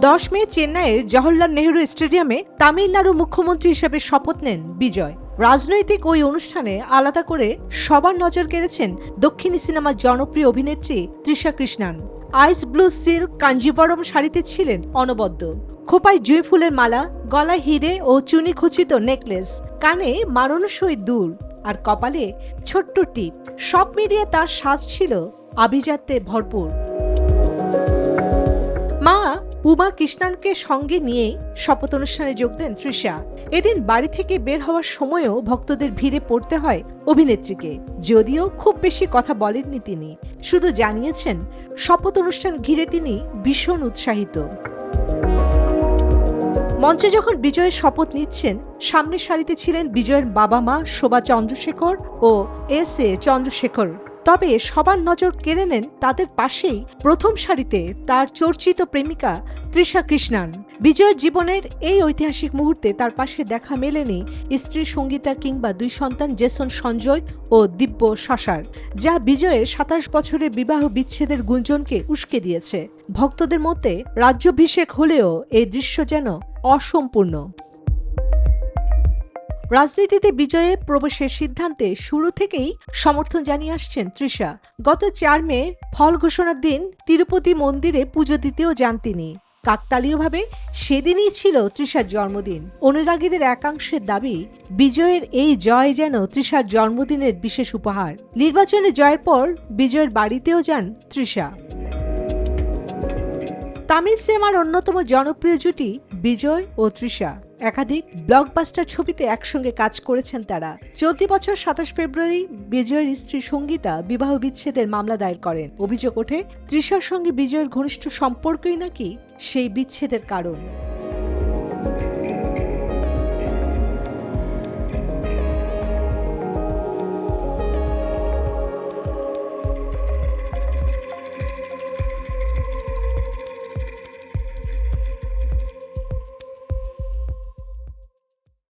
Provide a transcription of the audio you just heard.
10 মে চেন্নাইয়ের জওহরলাল নেহরু স্টেডিয়ামে তামিলনাড়ু মুখ্যমন্ত্রী হিসেবে শপথ নেন বিজয়। রাজনৈতিক ওই অনুষ্ঠানে আলাদা করে সবার নজর কেড়েছেন দক্ষিণী সিনেমার জনপ্রিয় অভিনেত্রী তৃষা কৃষ্ণান। আইস ব্লু সিল্ক কাঞ্জিবরম শাড়িতে ছিলেন অনবদ্য। খোপায় জুঁই ফুলের মালা, গলায় হিরে ও চুনি খচিত নেকলেস, কানে মারণসই দুল আর কপালে ছোট্ট টিপ, সব মিলিয়ে তার সাজ ছিল আভিজাত্যে ভরপুর। মা উমা কৃষ্ণানকে সঙ্গে নিয়ে শপথ অনুষ্ঠানে যোগ দেন তৃষা। এদিন বাড়ি থেকে বের হওয়ার সময়ও ভক্তদের ভিড়ে পড়তে হয় অভিনেত্রীকে। যদিও খুব বেশি কথা বলেননি তিনি, শুধু জানিয়েছেন শপথ অনুষ্ঠান ঘিরে তিনি ভীষণ উৎসাহিত। মঞ্চে যখন বিজয়ের শপথ নিচ্ছেন, সামনের সারিতে ছিলেন বিজয়ের বাবা মা শোভা চন্দ্রশেখর ও এস.এ. চন্দ্রশেখর। তবে সবার নজর কেড়ে নেন তাদের পাশেই প্রথম সারিতে তার চর্চিত প্রেমিকা তৃষা কৃষ্ণান। বিজয়ের জীবনের এই ঐতিহাসিক মুহূর্তে তার পাশে দেখা মেলেনি স্ত্রী সঙ্গীতা কিংবা 2 সন্তান জেসন সঞ্জয় ও দিব্য শশার, যা বিজয়ের 27 বছরের বিবাহ বিচ্ছেদের গুঞ্জনকে উস্কে দিয়েছে। ভক্তদের মধ্যে রাজ্যাভিষেক হলেও এই দৃশ্য যেন অসম্পূর্ণ। রাজনীতিতে বিজয়ের প্রবেশের সিদ্ধান্তে শুরু থেকেই সমর্থন জানিয়ে আসছেন তৃষা। গত 4 মে ফল ঘোষণার দিন তিরুপতি মন্দিরে পুজো দিতেও যান তিনি। কাকতালীয়ভাবে সেদিনই ছিল তৃষার জন্মদিন। অনুরাগীদের একাংশের দাবি, বিজয়ের এই জয় যেন তৃষার জন্মদিনের বিশেষ উপহার। নির্বাচনে জয়ের পর বিজয়ের বাড়িতেও যান তৃষা। তামিল সিনেমার অন্যতম জনপ্রিয় জুটি বিজয় ও তৃষা। একাধিক ব্লকবাস্টার ছবিতে একসঙ্গে কাজ করেছেন তারা। চলতি বছর 27 ফেব্রুয়ারি বিজয়ের স্ত্রী সঙ্গীতা বিবাহ বিচ্ছেদের মামলা দায়ের করেন। অভিযোগ ওঠে, তৃষার সঙ্গে বিজয়ের ঘনিষ্ঠ সম্পর্কই নাকি সেই বিচ্ছেদের কারণ।